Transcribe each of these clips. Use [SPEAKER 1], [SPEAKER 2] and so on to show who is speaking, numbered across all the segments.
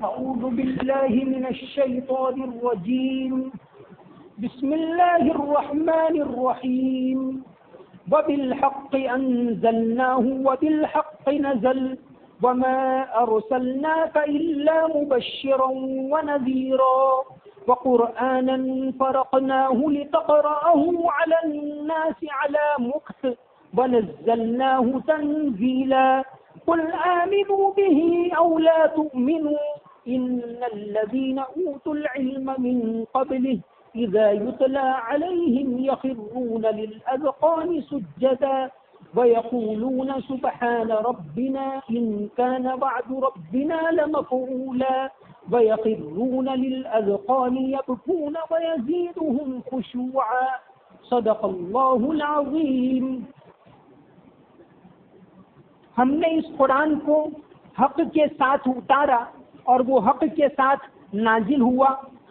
[SPEAKER 1] أعوذ بالله من الشيطان الرجيم بسم الله الرحمن الرحيم وبالحق أنزلناه وبالحق نزل وما أرسلناك إلا مبشرا ونذيرا وقرآنا فرقناه لتقرأه على الناس على مكث ونزلناه تنزيلا قل آمنوا به أو لا تؤمنوا إن الذين أوتوا العلم من قبله إذا يتلى عليهم يخرون للأذقان سجدا ويقولون سبحان ربنا إن كان وعد ربنا لمفعولا ويخرون للأذقان يبكون ويزيدهم خشوعا صدق الله العظيم. ہم نے اس قرآن کو حق کے ساتھ اتارا اور وہ حق کے ساتھ نازل ہوا،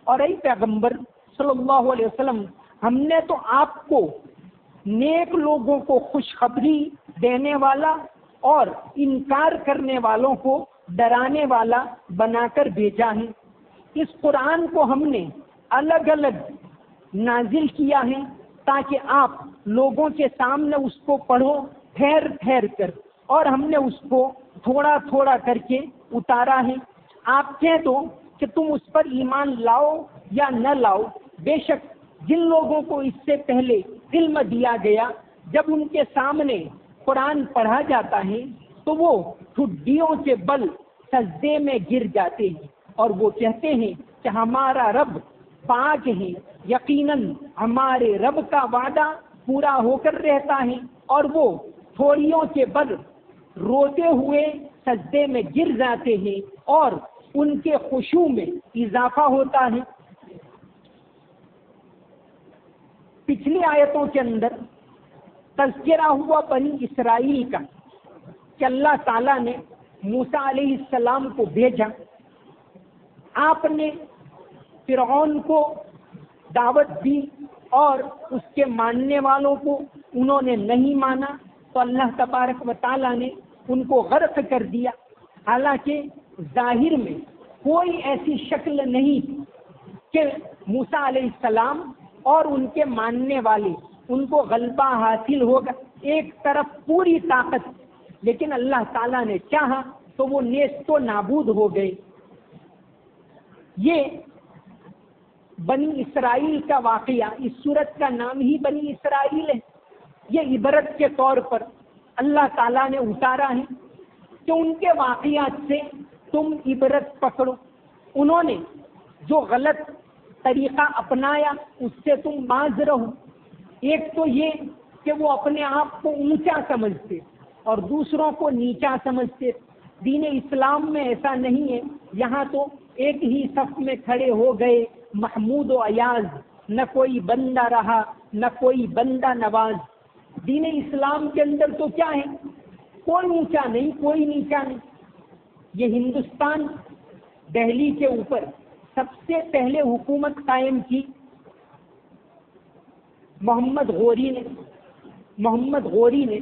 [SPEAKER 1] اور اے پیغمبر صلی اللہ علیہ وسلم، ہم نے تو آپ کو نیک لوگوں کو خوشخبری دینے والا اور انکار کرنے والوں کو ڈرانے والا بنا کر بھیجا ہے. اس قرآن کو ہم نے الگ الگ نازل کیا ہے تاکہ آپ لوگوں کے سامنے اس کو پڑھو ٹھہر ٹھہر کر، اور ہم نے اس کو تھوڑا تھوڑا کر کے اتارا ہے. آپ کہہ دو کہ تم اس پر ایمان لاؤ یا نہ لاؤ، بے شک جن لوگوں کو اس سے پہلے علم دیا گیا، جب ان کے سامنے قرآن پڑھا جاتا ہے تو وہ ٹھڈیوں کے بل سجدے میں گر جاتے ہیں اور وہ کہتے ہیں کہ ہمارا رب پاک ہے، یقیناً ہمارے رب کا وعدہ پورا ہو کر رہتا ہے، اور وہ تھوڑیوں کے بل روتے ہوئے سجدے میں گر جاتے ہیں اور ان کے خشوع میں اضافہ ہوتا ہے. پچھلی آیتوں کے اندر تذکرہ ہوا بنی اسرائیل کا کہ اللہ تعالیٰ نے موسیٰ علیہ السلام کو بھیجا. آپ نے فرعون کو دعوت دی اور اس کے ماننے والوں کو انہوں نے نہیں مانا تو اللہ تبارک و تعالیٰ نے ان کو غرق کر دیا. حالانکہ ظاہر میں کوئی ایسی شکل نہیں کہ موسیٰ علیہ السلام اور ان کے ماننے والے ان کو غلبہ حاصل ہوگا، ایک طرف پوری طاقت، لیکن اللہ تعالیٰ نے چاہا تو وہ نیست و نابود ہو گئے. یہ بنی اسرائیل کا واقعہ، اس سورت کا نام ہی بنی اسرائیل ہے. یہ عبرت کے طور پر اللہ تعالیٰ نے اتارا ہے کہ ان کے واقعات سے تم عبرت پکڑو. انہوں نے جو غلط طریقہ اپنایا اس سے تم باز رہو. ایک تو یہ کہ وہ اپنے آپ کو اونچا سمجھتے اور دوسروں کو نیچا سمجھتے. دین اسلام میں ایسا نہیں ہے. یہاں تو ایک ہی صف میں کھڑے ہو گئے محمود و ایاز، نہ کوئی بندہ رہا نہ کوئی بندہ نواز. دین اسلام کے اندر تو کیا ہے، کوئی اونچا نہیں کوئی نیچا نہیں. یہ ہندوستان دہلی کے اوپر سب سے پہلے حکومت قائم کی محمد غوری نے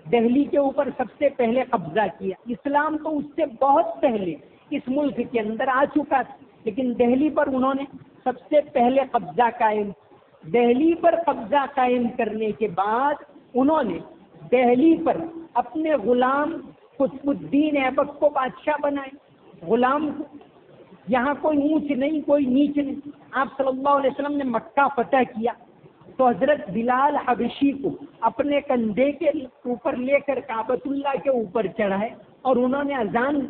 [SPEAKER 1] دہلی کے اوپر سب سے پہلے قبضہ کیا. اسلام تو اس سے بہت پہلے اس ملک کے اندر آ چکا تھا، لیکن دہلی پر انہوں نے سب سے پہلے قبضہ قائم. دہلی پر قبضہ قائم کرنے کے بعد انہوں نے دہلی پر اپنے غلام قطب الدین ایبک کو بادشاہ بنائے. غلام کو یہاں کوئی اونچ نہیں کوئی نیچ نہیں. آپ صلی اللہ علیہ وسلم نے مکہ فتح کیا تو حضرت بلال حبشی کو اپنے کندھے کے اوپر لے کر کعبۃ اللہ کے اوپر چڑھائے اور انہوں نے اذان.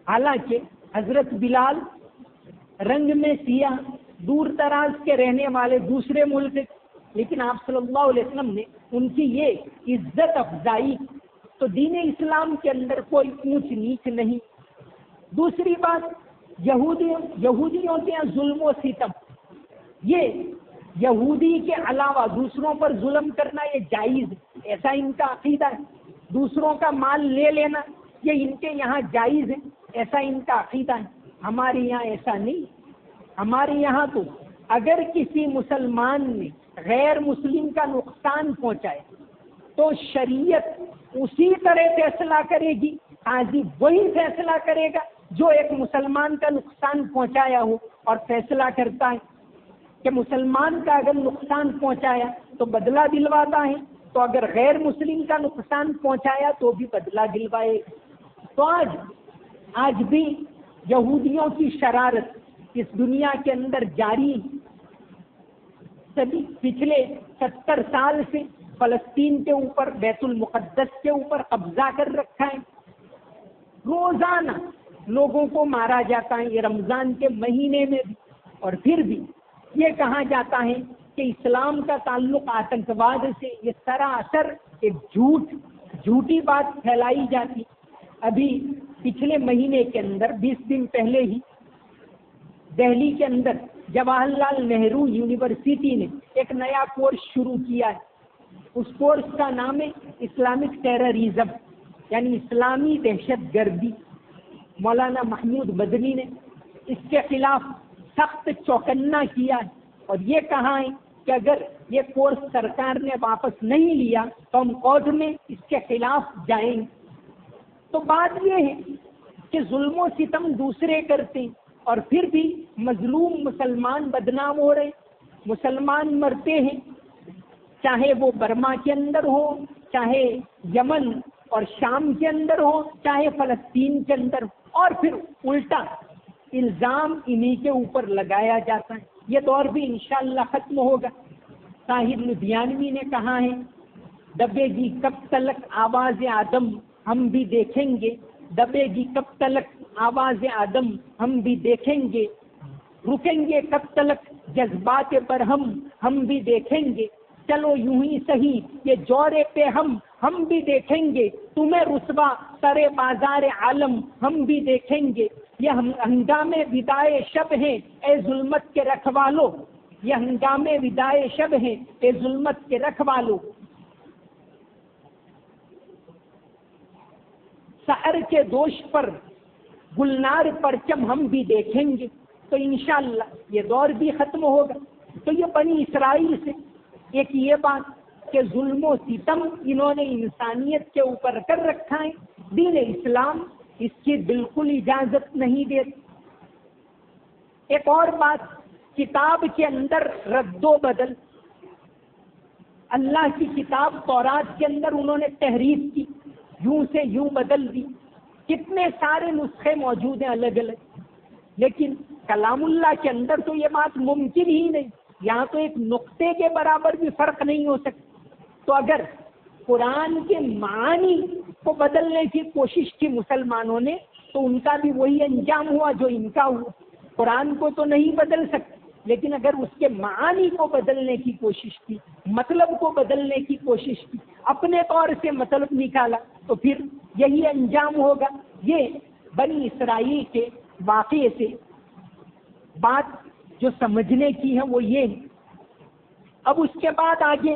[SPEAKER 1] حالانکہ حضرت بلال رنگ میں سیاہ، دور دراز کے رہنے والے دوسرے ملک، لیکن آپ صلی اللہ علیہ وسلم نے ان کی یہ عزت افزائی. تو دین اسلام کے اندر کوئی اونچ نیچ نہیں. دوسری بات، یہودیوں کے ظلم و ستم، یہ یہودی کے علاوہ دوسروں پر ظلم کرنا یہ جائز ہے، ایسا ان کا عقیدہ ہے. دوسروں کا مال لے لینا یہ ان کے یہاں جائز ہے، ایسا ان کا عقیدہ ہے. ہمارے یہاں ایسا نہیں. ہمارے یہاں تو اگر کسی مسلمان نے غیر مسلم کا نقصان پہنچائے تو شریعت اسی طرح فیصلہ کرے گی، قاضی وہی فیصلہ کرے گا جو ایک مسلمان کا نقصان پہنچایا ہو اور فیصلہ کرتا ہے کہ مسلمان کا اگر نقصان پہنچایا تو بدلہ دلواتا ہے، تو اگر غیر مسلم کا نقصان پہنچایا تو بھی بدلہ دلوائے۔ تو آج بھی یہودیوں کی شرارت اس دنیا کے اندر جاری، سبھی پچھلے 70 سال سے فلسطین کے اوپر، بیت المقدس کے اوپر قبضہ کر رکھا ہے۔ روزانہ لوگوں کو مارا جاتا ہے، یہ رمضان کے مہینے میں بھی، اور پھر بھی یہ کہا جاتا ہے کہ اسلام کا تعلق آتنکواد سے، یہ سراسر ایک جھوٹی بات پھیلائی جاتی۔ ابھی پچھلے مہینے کے اندر 20 دن پہلے ہی دہلی کے اندر جواہر لال نہرو یونیورسٹی نے ایک نیا کورس شروع کیا ہے۔ اس کورس کا نام ہے اسلامک ٹیررزم، یعنی اسلامی دہشت گردی۔ مولانا محمود مدنی نے اس کے خلاف سخت چوکنا کیا ہے اور یہ کہا ہے کہ اگر یہ کورس سرکار نے واپس نہیں لیا تو ہم کورٹ میں اس کے خلاف جائیں گے۔ تو بات یہ ہے کہ ظلم و ستم دوسرے کرتے ہیں اور پھر بھی مظلوم مسلمان بدنام ہو رہے، مسلمان مرتے ہیں، چاہے وہ برما کے اندر ہو، چاہے یمن اور شام کے اندر ہو، چاہے فلسطین کے اندر ہو، اور پھر الٹا الزام انہی کے اوپر لگایا جاتا ہے۔ یہ دور بھی انشاءاللہ ختم ہوگا۔ طاہر لدھیانوی نے کہا ہے، دبے گی کب تلک آواز آدم ہم بھی دیکھیں گے، دبے گی کب تلک آواز آدم ہم بھی دیکھیں گے، رکیں گے کب تلک جذبات برہم ہم بھی دیکھیں گے، چلو یوں ہی صحیح یہ جورے پہ ہم بھی دیکھیں گے، تمہیں رسوا سرے بازار عالم ہم بھی دیکھیں گے، یہ ہنگامے ودائے شب ہیں اے ظلمت کے رکھوالو، یہ ہنگامے ودائے شب ہیں اے ظلمت کے رکھوالو، سحر کے دوش پر گلنار پرچم ہم بھی دیکھیں گے۔ تو انشاءاللہ یہ دور بھی ختم ہوگا۔ تو یہ بنی اسرائیل سے ایک یہ بات کہ ظلم و ستم انہوں نے انسانیت کے اوپر کر رکھا ہے، دین اسلام اس کی بالکل اجازت نہیں دیتا۔ ایک اور بات، کتاب کے اندر رد و بدل، اللہ کی کتاب تورات کے اندر انہوں نے تحریف کی، یوں سے یوں بدل دی، کتنے سارے نسخے موجود ہیں الگ الگ، لیکن کلام اللہ کے اندر تو یہ بات ممکن ہی نہیں، یہاں تو ایک نقطے کے برابر بھی فرق نہیں ہو سکتا۔ تو اگر قرآن کے معنی کو بدلنے کی کوشش کی مسلمانوں نے تو ان کا بھی وہی انجام ہوا جو ان کا ہوا۔ قرآن کو تو نہیں بدل سکتے، لیکن اگر اس کے معانی کو بدلنے کی کوشش کی، مطلب کو بدلنے کی کوشش کی، اپنے طور سے مطلب نکالا تو پھر یہی انجام ہوگا۔ یہ بنی اسرائیل کے واقعے سے بات جو سمجھنے کی ہے وہ یہ ہے۔ اب اس کے بعد آگے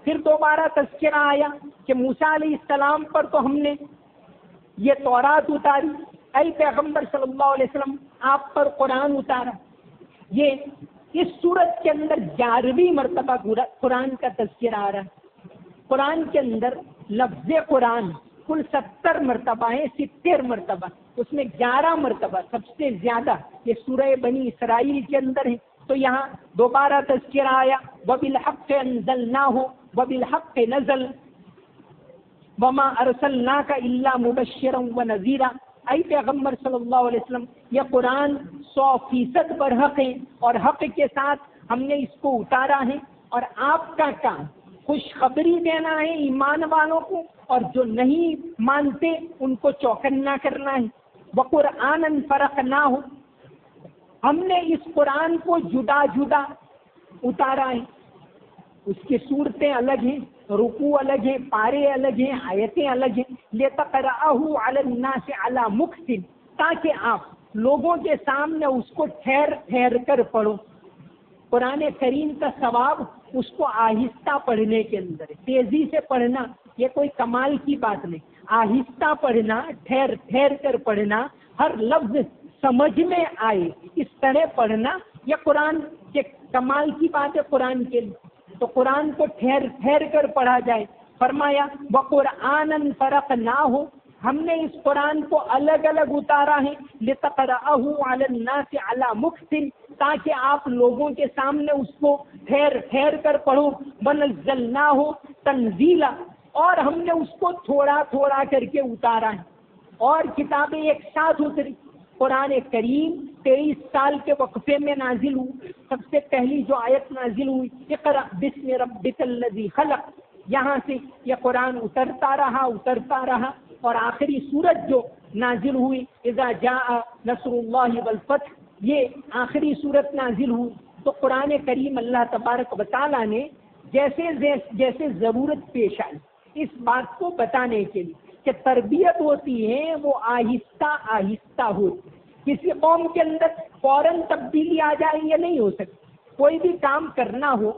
[SPEAKER 1] پھر دوبارہ تذکرہ آیا کہ موسیٰ علیہ السلام پر تو ہم نے یہ تورات اتاری، اے پیغمبر صلی اللہ علیہ وسلم آپ پر قرآن اتارا۔ یہ اس صورت کے اندر 11ویں مرتبہ قرآن کا تذکرہ آ رہا ہے۔ قرآن کے اندر لفظ قرآن کل 70 مرتبہ ہے، 70 مرتبہ، اس میں 11 مرتبہ سب سے زیادہ یہ سورہ بنی اسرائیل کے اندر ہے۔ تو یہاں دوبارہ تذکرہ آیا، وَبِالْحَقِّ أَنزَلْنَاهُ وَبِالْحَقِّ نَزَلَ وَمَا أَرْسَلْنَاكَ إِلَّا مُبَشِّرًا وَنَذِيرًا۔ اے پیغمبر صلی اللہ علیہ وسلم یہ قرآن 100% پر حق ہے اور حق کے ساتھ ہم نے اس کو اتارا ہے، اور آپ کا کام خوشخبری دینا ہے ایمان والوں کو، اور جو نہیں مانتے ان کو چوکنا کرنا ہے۔ وَقُرْآنًا فَرَقْنَاهُ، ہم نے اس قرآن کو جدا جدا اتارا ہے، اس کی صورتیں الگ ہیں، رکوع الگ ہیں، پارے الگ ہیں، آیتیں الگ ہیں، لِتَقْرَأَهُ عَلَى النَّاسِ عَلَى مُكْثٍ، تاکہ آپ لوگوں کے سامنے اس کو ٹھہر ٹھہر کر پڑھو۔ قرآن کریم کا ثواب اس کو آہستہ پڑھنے کے اندر ہے، تیزی سے پڑھنا یہ کوئی کمال کی بات نہیں، آہستہ پڑھنا، ٹھہر ٹھہر کر پڑھنا، ہر لفظ سمجھ میں آئے اس طرح پڑھنا، یہ قرآن کے کمال کی بات ہے قرآن کے لیے۔ تو قرآن کو ٹھہر ٹھہر کر پڑھا جائے۔ فرمایا وَقُرْآنًا فَرَقْنَاهُ، ہم نے اس قرآن کو الگ الگ اتارا ہے لِتَقْرَأَهُ عَلَى النَّاسِ عَلَى مُكْثٍ، تاکہ آپ لوگوں کے سامنے اس کو ٹھہر ٹھہر کر پڑھو، وَنَزَّلْنَاهُ تَنزِيلًا، اور ہم نے اس کو تھوڑا تھوڑا کر کے اتارا ہے، اور کتابیں ایک ساتھ اتری۔ قرآن کریم 23 سال کے وقفے میں نازل ہوئی۔ سب سے پہلی جو آیت نازل ہوئی اقرأ بسم ربک الذی خلق، یہاں سے یہ قرآن اترتا رہا اور آخری سورت جو نازل ہوئی اذا جاء نصر اللہ والفتح، یہ آخری سورت نازل ہوئی۔ تو قرآن کریم اللہ تبارک و تعالیٰ نے جیسے ضرورت پیش آئی اس بات کو بتانے کے لیے کہ تربیت ہوتی ہے وہ آہستہ آہستہ ہوتی، کسی قوم کے اندر فوراً تبدیلی آ جائے یہ نہیں ہو سکتی۔ کوئی بھی کام کرنا ہو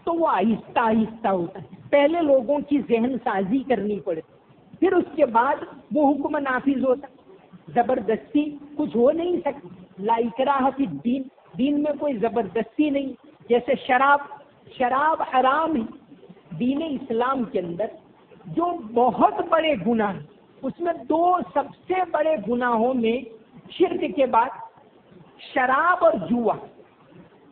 [SPEAKER 1] تو وہ آہستہ آہستہ ہوتا ہے، پہلے لوگوں کی ذہن سازی کرنی پڑتی، پھر اس کے بعد وہ حکم نافذ ہوتا۔ زبردستی کچھ ہو نہیں سکتی، لا اکراہ فی الدین، دین میں کوئی زبردستی نہیں۔ جیسے شراب حرام ہے دین اسلام کے اندر، جو بہت بڑے گناہ ہیں اس میں دو سب سے بڑے گناہوں میں شرک کے بعد شراب اور جوا۔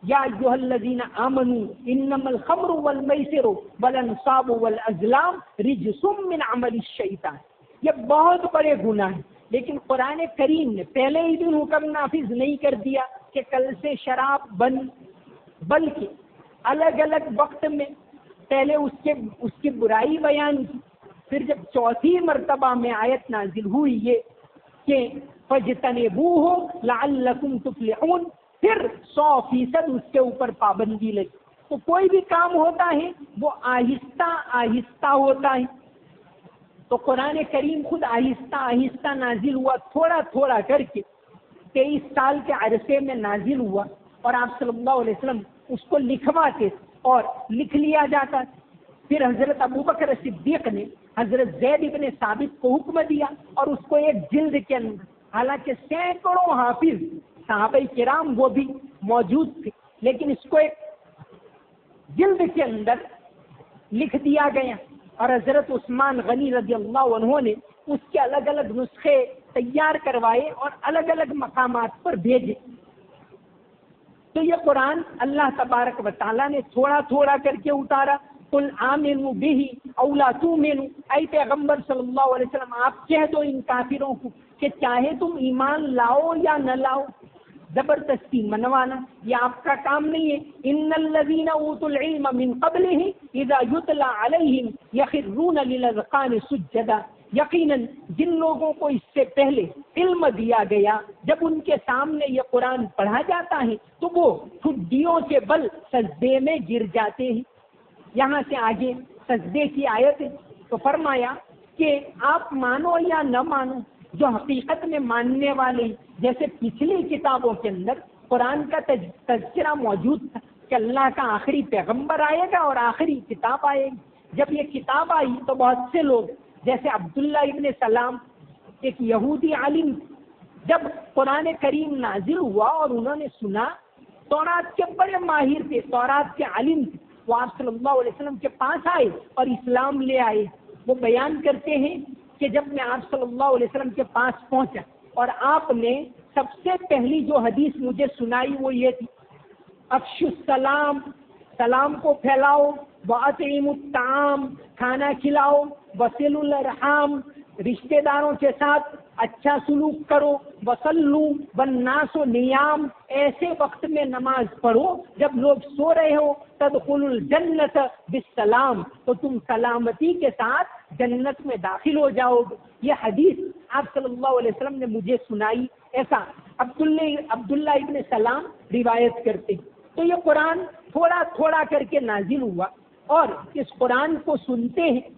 [SPEAKER 1] یا ایھا الذین آمنوا انما الخمر والمیسر والانصاب والازلام رجس من عمل الشیطان، یہ بہت بڑے گناہ ہیں، لیکن قرآن کریم نے پہلے ہی دن حکم نافذ نہیں کر دیا کہ کل سے شراب بند، بلکہ الگ الگ وقت میں پہلے اس کی برائی بیان کی، پھر جب چوتھی مرتبہ میں آیت نازل ہوئی یہ کہ فَاجْتَنِبُوهُ لَعَلَّكُمْ تُفْلِحُونَ، پھر 100% اس کے اوپر پابندی لگی۔ تو کوئی بھی کام ہوتا ہے وہ آہستہ آہستہ ہوتا ہے، تو قرآن کریم خود آہستہ آہستہ نازل ہوا، تھوڑا تھوڑا کر کے 23 سال کے عرصے میں نازل ہوا، اور آپ صلی اللہ علیہ وسلم اس کو لکھواتے اور لکھ لیا جاتا۔ پھر حضرت ابوبکر صدیق نے حضرت زید ابن ثابت کو حکم دیا اور اس کو ایک جلد کے اندر، حالانکہ سینکڑوں حافظ صحابہ کرام وہ بھی موجود تھے، لیکن اس کو ایک جلد کے اندر لکھ دیا گیا، اور حضرت عثمان غنی رضی اللہ عنہ نے اس کے الگ الگ نسخے تیار کروائے اور الگ الگ مقامات پر بھیجے۔ تو یہ قرآن اللہ تبارک و تعالیٰ نے تھوڑا تھوڑا کر کے اتارا۔ قل آمنوا بہ او لا تؤمنوا، اے پیغمبر صلی اللہ علیہ وسلم آپ کہہ دو ان کافروں کو کہ چاہے تم ایمان لاؤ یا نہ لاؤ، زبردستی منوانا یہ آپ کا کام نہیں ہے۔ ان الذین اوتوا العلم من قبلہ اذا یتلی علیہم یخرون للاذقان سجدا، یقیناً جن لوگوں کو اس سے پہلے علم دیا گیا جب ان کے سامنے یہ قرآن پڑھا جاتا ہے تو وہ ٹھڈیوں کے بل سجدے میں گر جاتے ہیں۔ یہاں سے آگے سجدے کی آیت ہے، تو فرمایا کہ آپ مانو یا نہ مانو، جو حقیقت میں ماننے والے، جیسے پچھلی کتابوں کے اندر قرآن کا تذکرہ موجود تھا کہ اللہ کا آخری پیغمبر آئے گا اور آخری کتاب آئے گی۔ جب یہ کتاب آئی تو بہت سے لوگ جیسے عبداللہ ابن سلام ایک یہودی عالم، جب قرآن کریم نازل ہوا اور انہوں نے سنا، تورات کے بڑے ماہر تھے، تورات کے عالم تھے، وہ آپ صلی اللہ علیہ وسلم کے پاس آئے اور اسلام لے آئے۔ وہ بیان کرتے ہیں کہ جب میں آپ صلی اللہ علیہ وسلم کے پاس پہنچا اور آپ نے سب سے پہلی جو حدیث مجھے سنائی وہ یہ تھی، افشوا السلام، سلام کو پھیلاؤ، واطعموا الطعام، کھانا کھلاؤ، وصلوا الارحام، رشتہ داروں کے ساتھ اچھا سلوک کرو، وصلوا والناس نیام، ایسے وقت میں نماز پڑھو جب لوگ سو رہے ہو، تدخلوا الجنت بالسلام، تو تم سلامتی کے ساتھ جنت میں داخل ہو جاؤ گے۔ یہ حدیث آپ صلی اللہ علیہ وسلم نے مجھے سنائی، ایسا عبداللہ ابن سلام روایت کرتے۔ تو یہ قرآن تھوڑا تھوڑا کر کے نازل ہوا، اور اس قرآن کو سنتے ہیں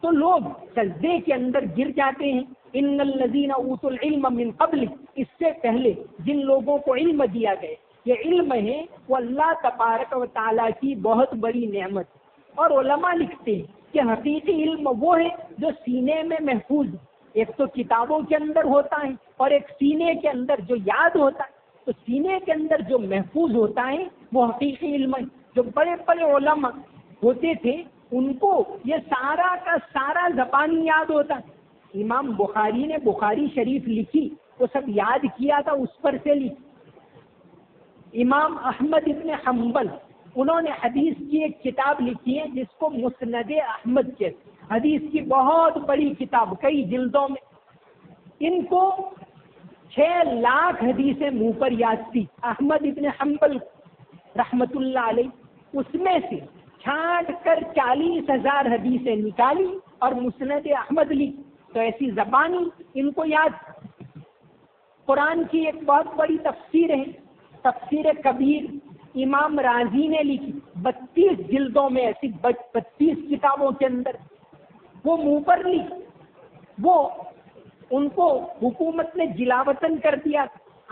[SPEAKER 1] تو لوگ سجدے کے اندر گر جاتے ہیں۔ ان الذین اوتوا العلم من قبل، اس سے پہلے جن لوگوں کو علم دیا گیا، یہ علم ہے وہ اللہ تبارک و تعالیٰ کی بہت بڑی نعمت، اور علماء لکھتے ہیں کہ حقیقی علم وہ ہے جو سینے میں محفوظ ہے۔ ایک تو کتابوں کے اندر ہوتا ہے اور ایک سینے کے اندر جو یاد ہوتا ہے، تو سینے کے اندر جو محفوظ ہوتا ہے وہ حقیقی علم ہے۔ جو بڑے بڑے علماء ہوتے تھے ان کو یہ سارا کا سارا زبانی یاد ہوتا ہے، امام بخاری نے بخاری شریف لکھی وہ سب یاد کیا تھا، اس پر سے لکھی۔ امام احمد ابن حنبل انہوں نے حدیث کی ایک کتاب لکھی ہے جس کو مسند احمد کہتے ہیں، حدیث کی بہت بڑی کتاب، کئی جلدوں میں۔ ان کو 6 لاکھ حدیثیں منہ پر یاد تھی احمد ابن حنبل رحمت اللہ علیہ، اس میں سے چھانٹ کر 40,000 حدیثیں نکالی اور مسند احمد لکھی، تو ایسی زبانی ان کو یاد۔ قرآن کی ایک بہت بڑی تفسیر ہے، تفسیر کبیر، امام رازی نے لکھی 32 جلدوں میں، ایسی 32 کتابوں کے اندر وہ منہ پر لکھی۔ وہ ان کو حکومت نے جلا وطن کر دیا،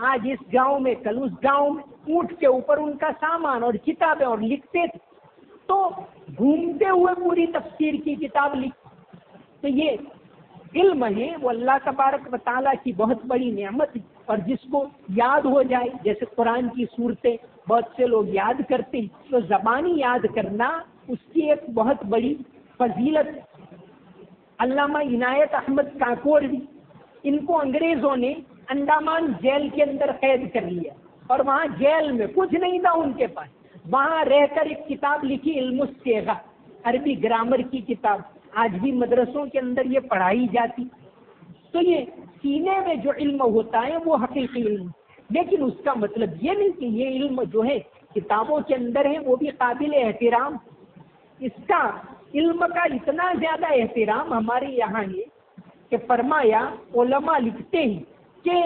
[SPEAKER 1] آج اس گاؤں میں کل اس گاؤں میں، اونٹ کے اوپر ان کا سامان اور کتابیں، اور لکھتے تھے، تو گھومتے ہوئے پوری تفسیر کی کتاب لکھی۔ تو یہ علم ہے وہ اللہ تبارک و تعالیٰ کی بہت بڑی نعمت ہے، اور جس کو یاد ہو جائے، جیسے قرآن کی صورتیں بہت سے لوگ یاد کرتے ہیں، تو زبانی یاد کرنا اس کی ایک بہت بڑی فضیلت ہے۔ علامہ عنایت احمد کاکوڑوی، ان کو انگریزوں نے انڈامان جیل کے اندر قید کر لیا، اور وہاں جیل میں کچھ نہیں تھا ان کے پاس، وہاں رہ کر ایک کتاب لکھی علم الصیغہ، عربی گرامر کی کتاب، آج بھی مدرسوں کے اندر یہ پڑھائی جاتی۔ تو یہ سینے میں جو علم ہوتا ہے وہ حقیقی علم، لیکن اس کا مطلب یہ نہیں کہ یہ علم جو ہے کتابوں کے اندر ہے وہ بھی قابل احترام۔ اس کا علم کا اتنا زیادہ احترام ہمارے یہاں ہے کہ فرمایا، علماء لکھتے ہیں کہ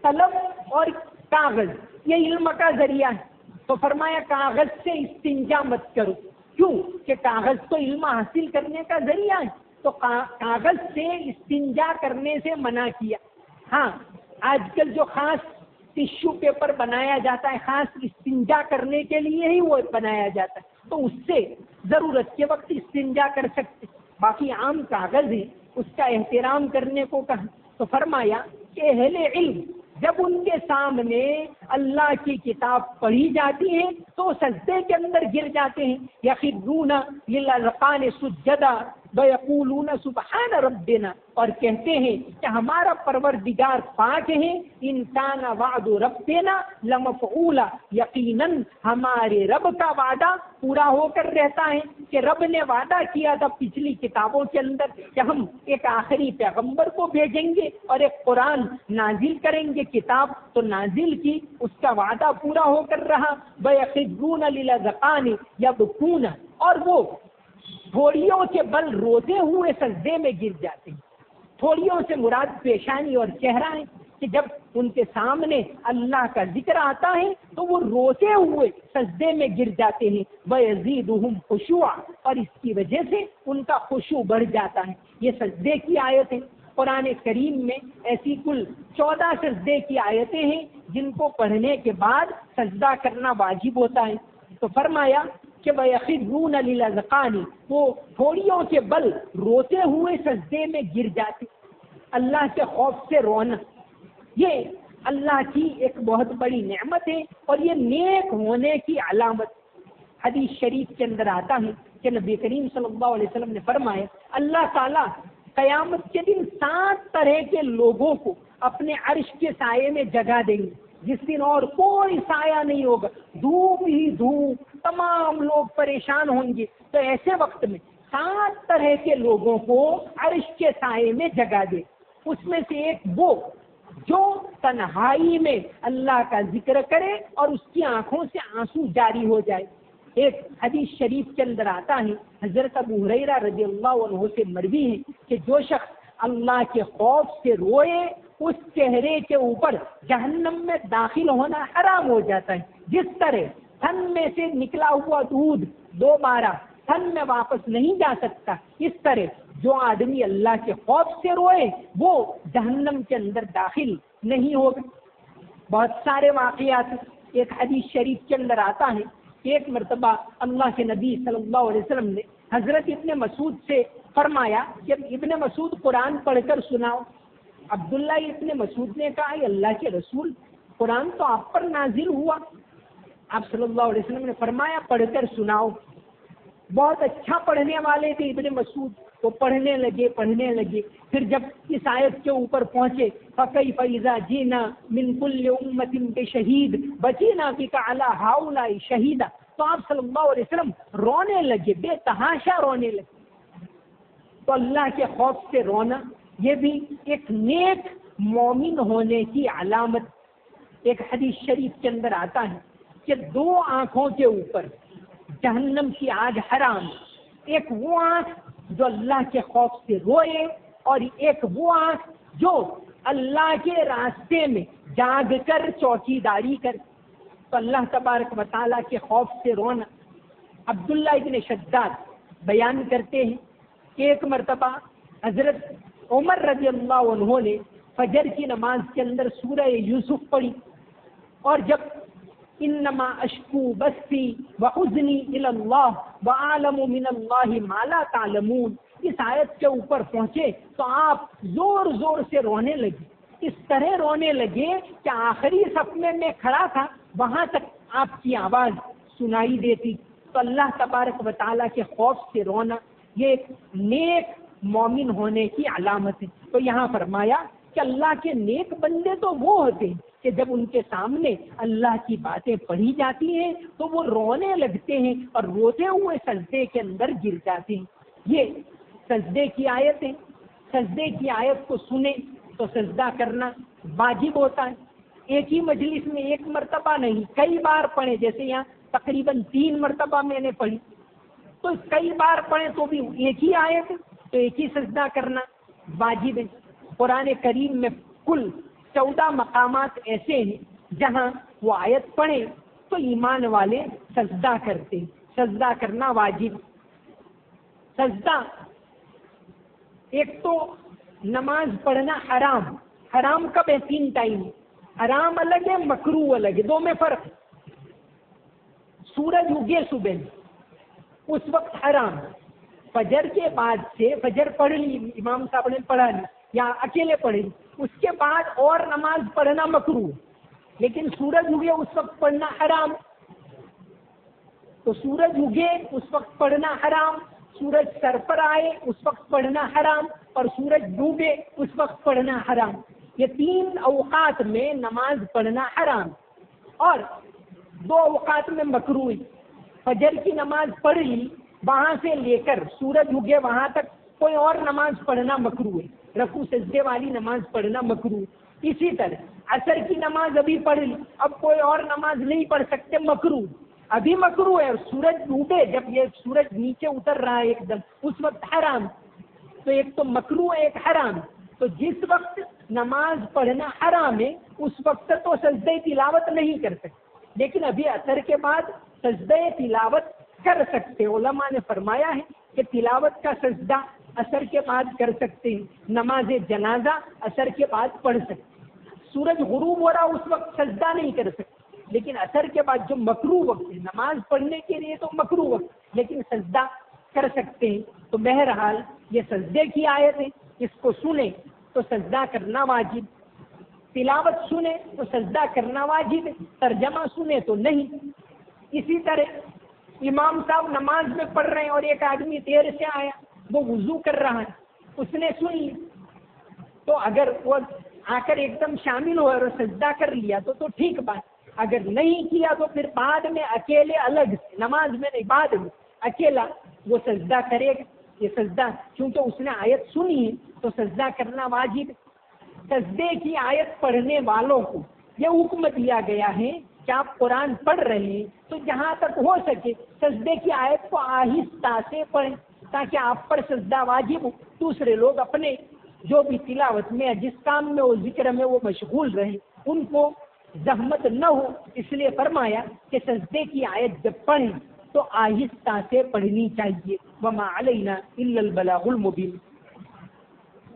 [SPEAKER 1] قلم اور کاغذ یہ علم کا ذریعہ ہے، تو فرمایا کاغذ سے استنجا مت کرو، کیوں کہ کاغذ تو علم حاصل کرنے کا ذریعہ ہے، تو کاغذ سے استنجا کرنے سے منع کیا۔ ہاں آج کل جو خاص ٹیشو پیپر بنایا جاتا ہے، خاص استنجا کرنے کے لیے ہی وہ بنایا جاتا ہے، تو اس سے ضرورت کے وقت استنجا کر سکتے، باقی عام کاغذ ہے اس کا احترام کرنے کو کہا۔ تو فرمایا کہ اہل علم جب ان کے سامنے اللہ کی کتاب پڑھی جاتی ہے تو سجدے کے اندر گر جاتے ہیں، یخرون للاذقان سجدا ویقولون سبحان ربنا، اور کہتے ہیں کہ ہمارا پروردگار پاک ہے، ان کان وعد ربنا لمفعولا، یقیناً ہمارے رب کا وعدہ پورا ہو کر رہتا ہے، کہ رب نے وعدہ کیا تھا پچھلی کتابوں کے اندر کہ ہم ایک آخری پیغمبر کو بھیجیں گے اور ایک قرآن نازل کریں گے، کتاب تو نازل کی، اس کا وعدہ پورا ہو کر رہا۔ وَيَخِرُّونَ لِلْأَذْقَانِ يَبْكُونَ، اور وہ تھوڑیوں کے بل روتے ہوئے سجدے میں گر جاتے ہیں۔ تھوڑیوں سے مراد پیشانی اور چہرہ ہے، کہ جب ان کے سامنے اللہ کا ذکر آتا ہے تو وہ روتے ہوئے سجدے میں گر جاتے ہیں۔ وَيَزِيدُهُمْ خُشُوعًا، اور اس کی وجہ سے ان کا خشوع بڑھ جاتا ہے۔ یہ سجدے کی آیت ہے۔ قرآن کریم میں ایسی کل 14 سجدے کی آیتیں ہیں جن کو پڑھنے کے بعد سجدہ کرنا واجب ہوتا ہے۔ تو فرمایا کہ وَيَخِرُّونَ لِلْأَذْقَانِ، وہ تھوڑیوں کے بل روتے ہوئے سجدے میں گر جاتے۔ اللہ کے خوف سے رونا یہ اللہ کی ایک بہت بڑی نعمت ہے، اور یہ نیک ہونے کی علامت۔ حدیث شریف کے اندر آتا ہے کہ نبی کریم صلی اللہ علیہ وسلم نے فرمایا، اللہ تعالیٰ قیامت کے دن 7 طرح کے لوگوں کو اپنے عرش کے سائے میں جگہ دیں گے، جس دن اور کوئی سایہ نہیں ہوگا، دھوپ ہی دھوپ، تمام لوگ پریشان ہوں گے۔ تو ایسے وقت میں 7 طرح کے لوگوں کو عرش کے سائے میں جگہ دے۔ اس میں سے ایک وہ جو تنہائی میں اللہ کا ذکر کرے اور اس کی آنکھوں سے آنسو جاری ہو جائے۔ ایک حدیث شریف کے اندر آتا ہے، حضرت ابو ہریرہ رضی اللہ عنہ سے مروی ہے کہ جو شخص اللہ کے خوف سے روئے اس چہرے کے اوپر جہنم میں داخل ہونا حرام ہو جاتا ہے۔ جس طرح تھن میں سے نکلا ہوا دودھ دوبارہ تھن میں واپس نہیں جا سکتا، اس طرح جو آدمی اللہ کے خوف سے روئے وہ جہنم کے اندر داخل نہیں ہوگا۔ بہت سارے واقعات، ایک حدیث شریف کے اندر آتا ہے، ایک مرتبہ اللہ کے نبی صلی اللہ علیہ وسلم نے حضرت ابن مسعود سے فرمایا کہ ابن مسعود قرآن پڑھ کر سناؤ۔ عبداللہ ابن مسعود نے کہا، اے اللہ کے رسول، قرآن تو آپ پر نازل ہوا۔ آپ صلی اللہ علیہ وسلم نے فرمایا، پڑھ کر سناؤ۔ بہت اچھا پڑھنے والے تھے ابن مسعود، وہ پڑھنے لگے. پھر جب اس آیت کے اوپر پہنچے فَكَيْفَ إِذَا جِئْنَا مِنْ كُلِّ أُمَّةٍ بِشَهِيدٍ وَجِئْنَا بِكَ عَلَى هَؤُلَاءِ شَهِيدًا. تو آپ صلی اللہ علیہ وسلم رونے لگے, بے تحاشا رونے لگے. تو اللہ کے خوف سے رونا یہ بھی ایک نیک مومن ہونے کی علامت. ایک حدیث شریف کے اندر آتا ہے کہ 2 آنکھوں کے اوپر جہنم کی آگ حرام. ایک وہ آنکھ جو اللہ کے خوف سے روئے, اور ایک وہ آنکھ جو اللہ کے راستے میں جاگ کر چوکیداری کرے. تو اللہ تبارک و تعالیٰ کے خوف سے رونا. عبداللہ ابن شداد بیان کرتے ہیں کہ ایک مرتبہ حضرت عمر رضی اللہ عنہ نے فجر کی نماز کے اندر سورہ یوسف پڑھی, اور جب انما اشکو بثی وحزنی الی اللہ واعلم من اللہ ما لا تعلمون, اس آیت کے اوپر پہنچے تو آپ زور زور سے رونے لگے. اس طرح رونے لگے کہ آخری صفحے میں کھڑا تھا وہاں تک آپ کی آواز سنائی دیتی. تو اللہ تبارک و تعالیٰ کے خوف سے رونا یہ ایک نیک مومن ہونے کی علامت ہے. تو یہاں فرمایا کہ اللہ کے نیک بندے تو وہ ہوتے ہیں کہ جب ان کے سامنے اللہ کی باتیں پڑھی جاتی ہیں تو وہ رونے لگتے ہیں اور روتے ہوئے سجدے کے اندر گر جاتے ہیں. یہ سجدے کی آیت ہے. سجدے کی آیت کو سنیں تو سجدہ کرنا واجب ہوتا ہے. ایک ہی مجلس میں ایک مرتبہ نہیں, کئی بار پڑھیں. جیسے یہاں تقریباً 3 مرتبہ میں نے پڑھی, تو کئی بار پڑھیں تو بھی ایک ہی آیت ہے, تو ایک ہی سجدہ کرنا واجب ہے. قرآن کریم میں کل 14 مقامات ایسے ہیں جہاں وہ آیت پڑھیں تو ایمان والے سجدہ کرتے. سجدہ کرنا واجب. سجدہ ایک تو نماز پڑھنا حرام. حرام کب ہے؟ 3 ٹائم. حرام الگ ہے, مکروہ الگ ہے, 2 میں فرق. سورج اگے صبح اس وقت حرام. فجر کے بعد سے, فجر پڑھ لی, امام صاحب نے پڑھا لی یا اکیلے پڑھ لی, اس کے بعد اور نماز پڑھنا مکروہ. لیکن سورج اگے اس وقت پڑھنا حرام. تو سورج اگے اس وقت پڑھنا حرام, سورج سر پر آئے اس وقت پڑھنا حرام, اور سورج ڈوبے اس وقت پڑھنا حرام. یہ 3 اوقات میں نماز پڑھنا حرام, اور 2 اوقات میں مکروہ. فجر کی نماز پڑھ لی, وہاں سے لے کر سورج اگے وہاں تک کوئی اور نماز پڑھنا مکروہ ہے. رکوع سجدے والی نماز پڑھنا مکروہ. اسی طرح عصر کی نماز ابھی پڑھ لی, اب کوئی اور نماز نہیں پڑھ سکتے, مکروہ. ابھی مکروہ ہے, سورج ڈوبے, جب یہ سورج نیچے اتر رہا ہے ایک دم, اس وقت حرام. تو ایک تو مکروہ ہے, ایک حرام. تو جس وقت نماز پڑھنا حرام ہے اس وقت تو سجدہ تلاوت نہیں کر سکتے, لیکن ابھی عصر کے بعد سجدہ تلاوت کر سکتے. علماء نے فرمایا ہے کہ تلاوت کا سجدہ عصر کے بعد کر سکتے ہیں. نماز جنازہ عصر کے بعد پڑھ سکتے. سورج غروب ہو رہا اس وقت سجدہ نہیں کر سکتے, لیکن عصر کے بعد جو مکروہ وقت ہے نماز پڑھنے کے لیے تو مکروہ وقت, لیکن سجدہ کر سکتے ہیں. تو بہرحال یہ سجدے کی آیت ہے, اس کو سنیں تو سجدہ کرنا واجب. تلاوت سنیں تو سجدہ کرنا واجب ہے, ترجمہ سنیں تو نہیں. اسی طرح امام صاحب نماز میں پڑھ رہے ہیں اور ایک آدمی دیر سے آیا, وہ وضو کر رہا ہے, اس نے سن لی, تو اگر وہ آ کر ایک دم شامل ہو اور سجدہ کر لیا تو ٹھیک بات. اگر نہیں کیا تو پھر بعد میں اکیلے الگ سے, نماز میں نہیں, بعد میں اکیلا وہ سجدہ کرے گا. یہ سجدہ کیونکہ اس نے آیت سنی ہے تو سجدہ کرنا واجب. سجدے کی آیت پڑھنے والوں کو یہ حکم دیا گیا ہے کہ آپ قرآن پڑھ رہے ہیں تو جہاں تک ہو سکے سجدے کی آیت کو آہستہ سے پڑھیں, تاکہ آپ پر سجدہ واجب ہو, دوسرے لوگ اپنے جو بھی تلاوت میں جس کام میں وہ ذکر میں وہ مشغول رہے, ان کو زحمت نہ ہو. اس لیے فرمایا کہ سجدے کی آیت جب پڑھیں تو آہستہ سے پڑھنی چاہیے. وما علینا الا البلاغ المبین.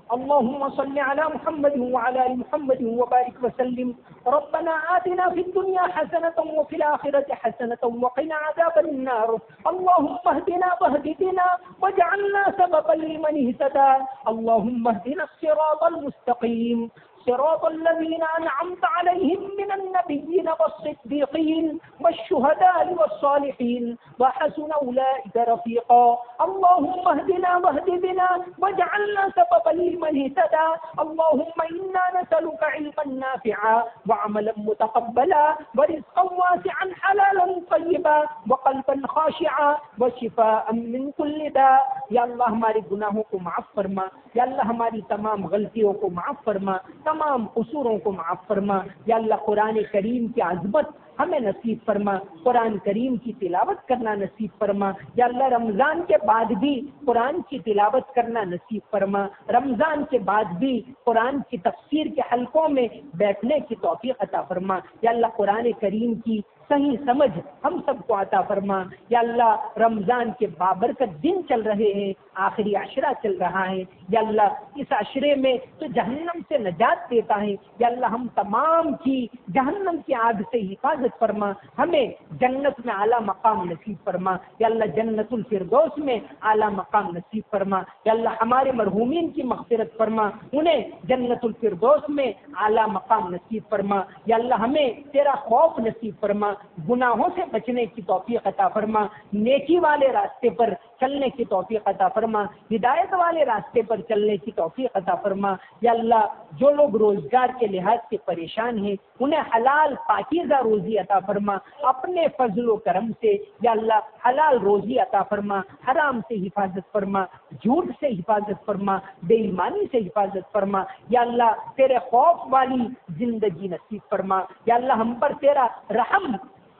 [SPEAKER 1] اللهم صل على محمد وعلى آل محمد وبارك وسلم. ربنا آتنا في الدنيا حسنة وفي الآخرة حسنة وقنا عذاب النار. اللهم اهدنا واهد بنا واجعلنا سببا لمن اهتدى. اللهم اهدنا الصراط المستقيم, صراط الذين أنعمت عليهم من النبيين والصديقين والشهداء والصالحين وحسن أولئك رفيقا اللهم اهدنا واهد بنا واجعلنا سببا لمن اهتدى اللهم إنا نسألك علما نافعا وعملا متقبلا ورزقا واسعا حلالا طيبا وقلبا خاشعا وشفاء من كل داء. یا اللہ ہمارے گناہوں کو معاف فرما، یا اللہ ہماری تمام غلطیوں کو معاف فرما، تمام قصوروں کو معاف فرما. یا اللہ قرآن کریم کی عظمت ہمیں نصیب فرما، قرآن کریم کی تلاوت کرنا نصیب فرما. یا اللہ رمضان کے بعد بھی قرآن کی تلاوت کرنا نصیب فرما، رمضان کے بعد بھی قرآن کی تفسیر کے حلقوں میں بیٹھنے کی توفیق عطا فرما. یا اللہ قرآن کریم کی صحیح سمجھ ہم سب کو عطا فرما. یا اللہ رمضان کے بابرکت دن چل رہے ہیں، آخری عشرہ چل رہا ہے. یا اللہ اس عشرے میں تو جہنم سے نجات دیتا ہے. یا اللہ ہم تمام کی جہنم کی آگ سے حفاظت فرما، ہمیں جنت میں اعلیٰ مقام نصیب فرما. یا اللہ جنت الفردوس میں اعلیٰ مقام نصیب فرما. یا اللہ ہمارے مرحومین کی مغفرت فرما، انہیں جنت الفردوس میں اعلیٰ مقام نصیب فرما. یا اللہ ہمیں تیرا خوف نصیب فرما، گناہوں سے بچنے کی توفیق عطا فرما، نیکی والے راستے پر چلنے کی توفیق عطا فرما، ہدایت والے راستے پر چلنے کی توفیق عطا فرما. یا اللہ جو لوگ روزگار کے لحاظ سے پریشان ہیں انہیں حلال پاکیزہ روزی عطا فرما، اپنے فضل و کرم سے یا اللہ حلال روزی عطا فرما، حرام سے حفاظت فرما، جھوٹ سے حفاظت فرما، بے ایمانی سے حفاظت فرما. یا اللہ تیرے خوف والی زندگی نصیب فرما. یا اللہ ہم پر تیرا رحم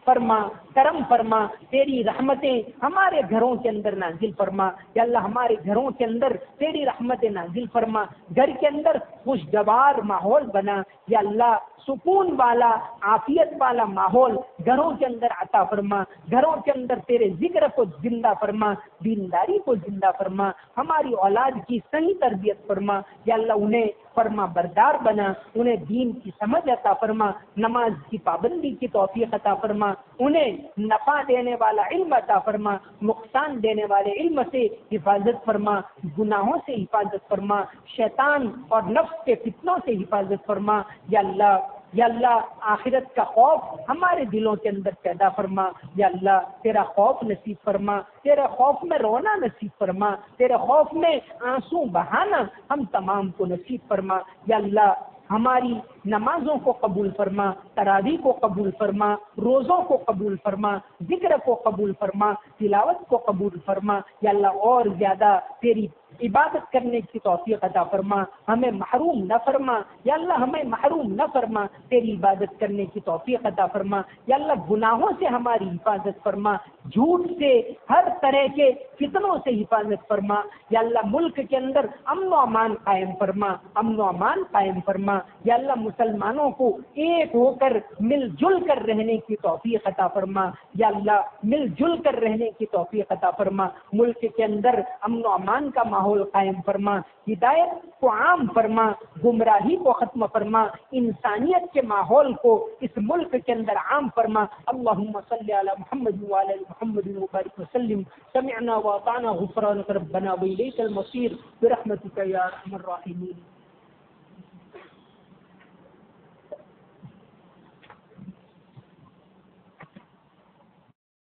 [SPEAKER 1] فرما، کرم فرما، تیری رحمتیں ہمارے گھروں کے اندر نازل فرما. یا اللہ ہمارے گھروں کے اندر تیری رحمتیں نازل فرما، گھر کے اندر خوشگوار ماحول بنا. یا اللہ سکون والا، عافیت والا ماحول گھروں کے اندر عطا فرما، گھروں کے اندر تیرے ذکر کو زندہ فرما، دینداری کو زندہ فرما، ہماری اولاد کی صحیح تربیت فرما. یا اللہ انہیں فرما بردار بنا، انہیں دین کی سمجھ عطا فرما، نماز کی پابندی کی توفیق عطا فرما، انہیں نفع دینے والا علم عطا فرما، نقصان دینے والے علم سے حفاظت فرما، گناہوں سے حفاظت فرما، شیطان اور نفس کے فتنوں سے حفاظت فرما. یا اللہ آخرت کا خوف ہمارے دلوں کے اندر پیدا فرما. یا اللہ تیرا خوف نصیب فرما، تیرے خوف میں رونا نصیب فرما، تیرے خوف میں آنسو بہانا ہم تمام کو نصیب فرما. یا اللہ ہماری نمازوں کو قبول فرما، تراویح کو قبول فرما، روزوں کو قبول فرما، ذکر کو قبول فرما، تلاوت کو قبول فرما. یا اللہ اور زیادہ تیری عبادت کرنے کی توفیق عطا فرما، ہمیں محروم نہ فرما. یا اللہ ہمیں محروم نہ فرما، تیری عبادت کرنے کی توفیق عطا فرما. یا اللہ گناہوں سے ہماری حفاظت فرما، جھوٹ سے، ہر طرح کے فتنوں سے حفاظت فرما. یا اللہ ملک کے اندر امن و امان قائم فرما، امن و امان قائم فرما. یا اللہ مسلمانوں کو ایک ہو کر مل جل کر رہنے کی توفیق عطا فرما. یا اللہ مل جل کر رہنے کی توفیق عطا فرما، ملک کے اندر امن و امان کا ماحول قائم فرما، ہدایت کو عام فرما، گمراہی کو ختم فرما، انسانیت کے ماحول کو اس ملک کے اندر عام فرما. اللہم صلی علی محمد وعلی آل محمد وبارک وسلم. سمعنا واطعنا غفرانک ربنا والیک المصیر برحمتک یا ارحم الراحمین.